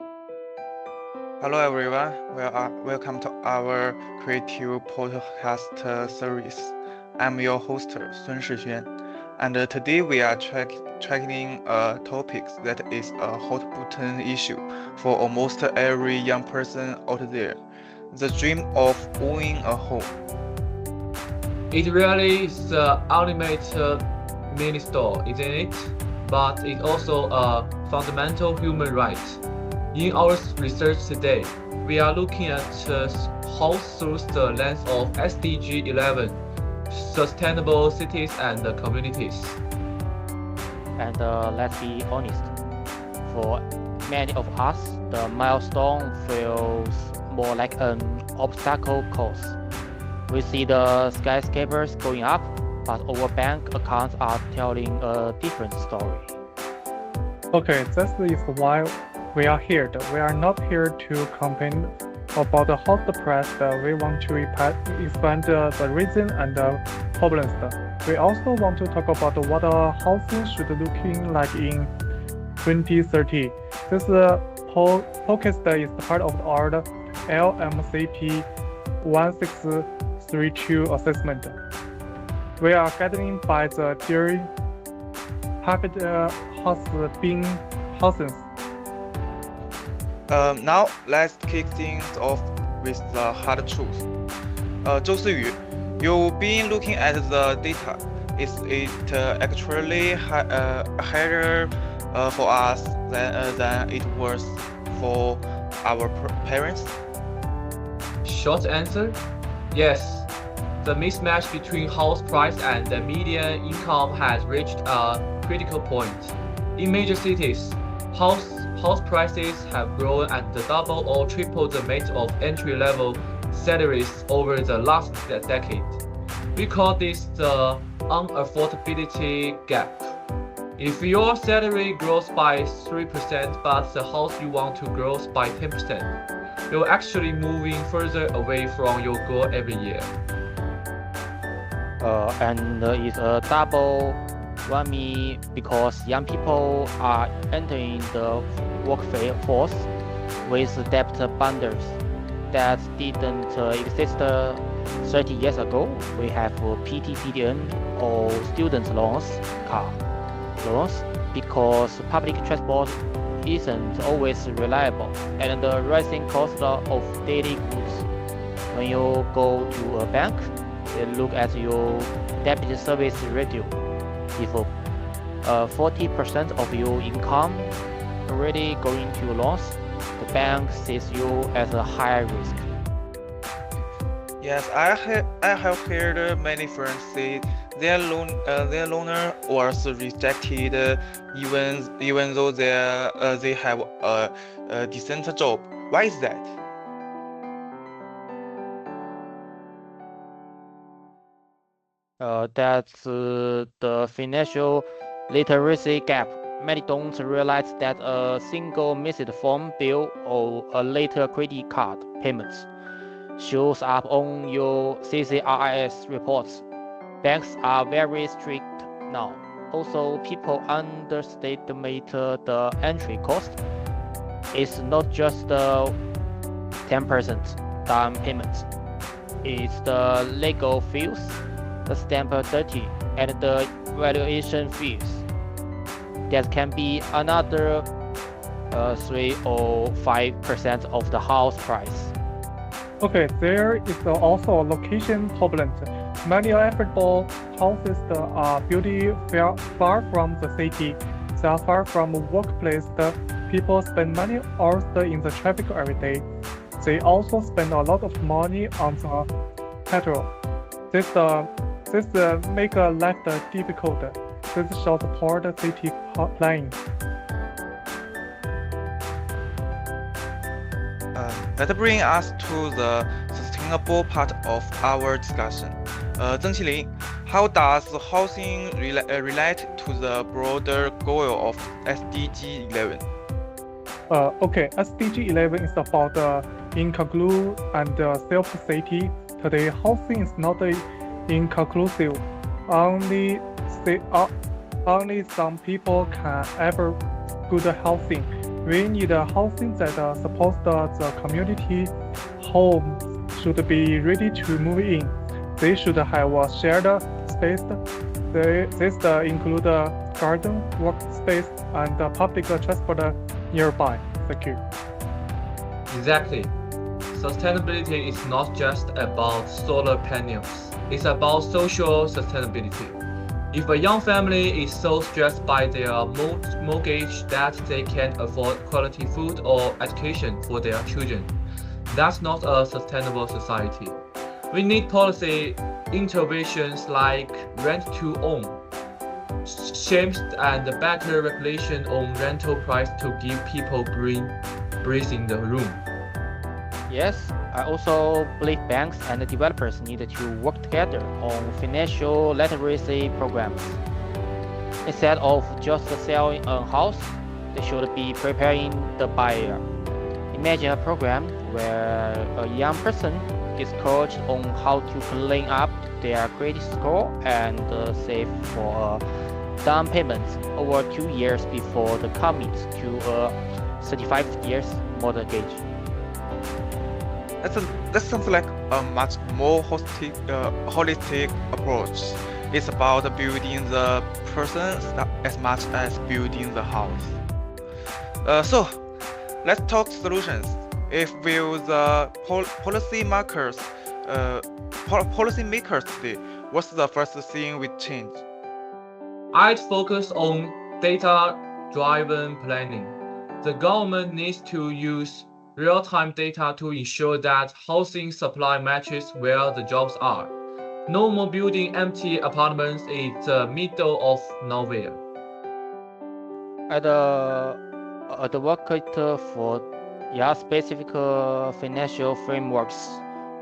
Hello everyone, welcome to our creative podcast series. I'm your host Sun Shixuan, and today we are tracking a topic that is a hot button issue for almost every young person out there: the dream of owning a home. It really is the ultimate mini store, isn't it? But it's also a fundamental human right. In our research today, we are looking at house through the lens of SDG 11, sustainable cities and communities. And let's be honest, for many of us, the milestone feels more like an obstacle course. We see the skyscrapers going up, but our bank accounts are telling a different story. Okay, that is why we are here. We are not here to complain about the house price. We want to expand the reason and the problems. We also want to talk about what housing should looking like in 2030. This podcast is part of our LMCP 1632 assessment. We are guided by the theory habit has been houses. Now let's kick things off with the hard truth. 周思宇, you've been looking at the data. Is it actually higher for us than it was for our parents? Short answer, yes. The mismatch between house price and the median income has reached a critical point. In major cities, house prices have grown at the double or triple the rate of entry-level salaries over the last decade. We call this the unaffordability gap. If your salary grows by 3% but the house you want to grows by 10%, you're actually moving further away from your goal every year. And it's a double whammy because young people are entering the workforce with debt bundles that didn't exist 30 years ago. We have PTPDN or student loans, car loans, because public transport isn't always reliable, and the rising cost of daily goods. When you go to a bank, they look at your debt service ratio. If 40% of your income already going to loans, the bank sees you as a high risk. Yes, I have heard many friends say their loaner was rejected even though they have a decent job. Why is that? That's the financial literacy gap. Many don't realize that a single missed phone bill or a later credit card payment shows up on your CCRIS reports. Banks are very strict now. Also, people underestimate the entry cost. It's not just the 10% down payment. It's the legal fees, the stamp duty, and the valuation fees. That can be another 3 or 5% of the house price. Okay, there is also a location problem. Many affordable houses are built far from the city. They are far from workplace. The people spend many hours in the traffic every day. They also spend a lot of money on the petrol. This make life difficult. This should support city planning. That brings us to the sustainable part of our discussion. 曾麒麟, how does housing relate to the broader goal of SDG 11? Okay, SDG 11 is about inclusive and self-safety. Today, housing is not inclusive. Only some people can have good housing. We need a housing that supports the community. Homes should be ready to move in. They should have a shared space. This include a garden, workspace, and public transport nearby. Thank you. Exactly. Sustainability is not just about solar panels. It's about social sustainability. If a young family is so stressed by their mortgage that they can't afford quality food or education for their children, that's not a sustainable society. We need policy interventions like rent-to-own, schemes and better regulation on rental price to give people breathing the room. Yes, I also believe banks and developers need to work together on financial literacy programs. Instead of just selling a house, they should be preparing the buyer. Imagine a program where a young person is coached on how to clean up their credit score and save for a down payment over 2 years before the commit to a 35 years mortgage. That sounds like a much more holistic approach. It's about building the person as much as building the house. So, let's talk solutions. If with the policymakers today, what's the first thing we change? I'd focus on data-driven planning. The government needs to use real-time data to ensure that housing supply matches where the jobs are. No more building empty apartments in the middle of nowhere. I'd advocate for specific financial frameworks,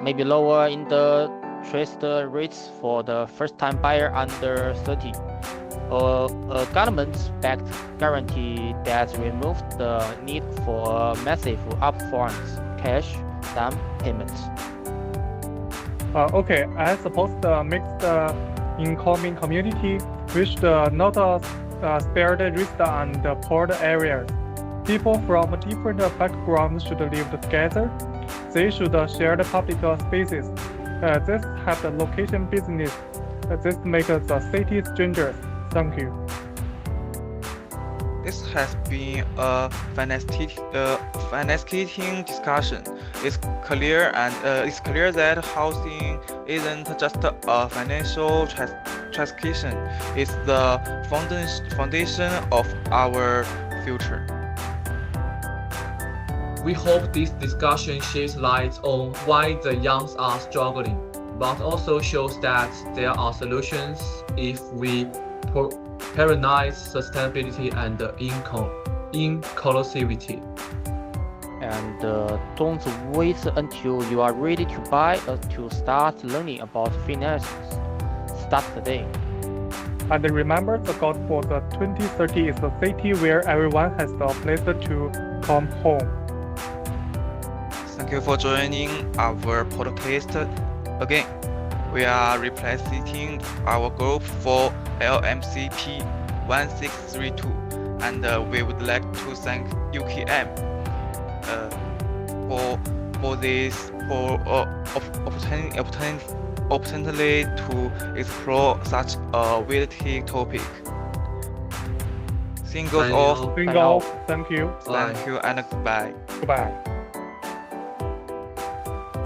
maybe lower interest rates for the first-time buyer under 30. A government-backed guarantee that removes the need for massive upfront cash down payments. Okay, I suppose the mixed incoming community which not spare the rich and the poor areas. People from different backgrounds should live together. They should share the public spaces. This have the location business. This makes the city strangers. Thank you. This has been a fascinating discussion. It's clear that housing isn't just a financial transaction. It's the foundation of our future. We hope this discussion sheds light on why the young are struggling, but also shows that there are solutions if we prioritize sustainability and inclusivity. And don't wait until you are ready to buy to start learning about finances. Start today. And remember, the goal for the 2030 is a city where everyone has the place to come home. Thank you for joining our podcast again. We are representing our group for LMCP 1632, and we would like to thank UKM for this opportunity to explore such a variety topic. Singles off. Thank you. Thank you and goodbye. Goodbye.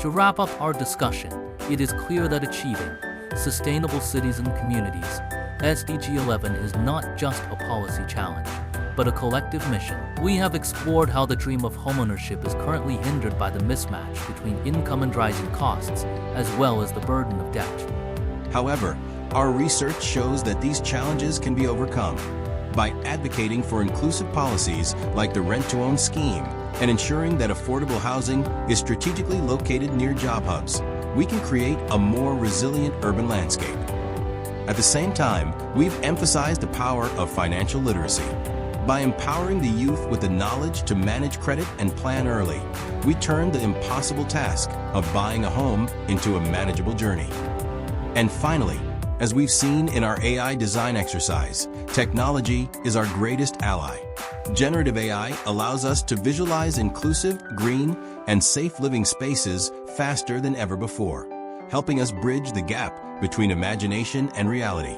To wrap up our discussion, it is clear that achieving sustainable cities and communities, SDG 11 is not just a policy challenge, but a collective mission. We have explored how the dream of homeownership is currently hindered by the mismatch between income and rising costs, as well as the burden of debt. However, our research shows that these challenges can be overcome by advocating for inclusive policies like the rent-to-own scheme and ensuring that affordable housing is strategically located near job hubs. We can create a more resilient urban landscape. At the same time, we've emphasized the power of financial literacy. By empowering the youth with the knowledge to manage credit and plan early, we turn the impossible task of buying a home into a manageable journey. And finally, As we've seen in our AI design exercise, technology is our greatest ally. Generative AI allows us to visualize inclusive, green, and safe living spaces faster than ever before, helping us bridge the gap between imagination and reality.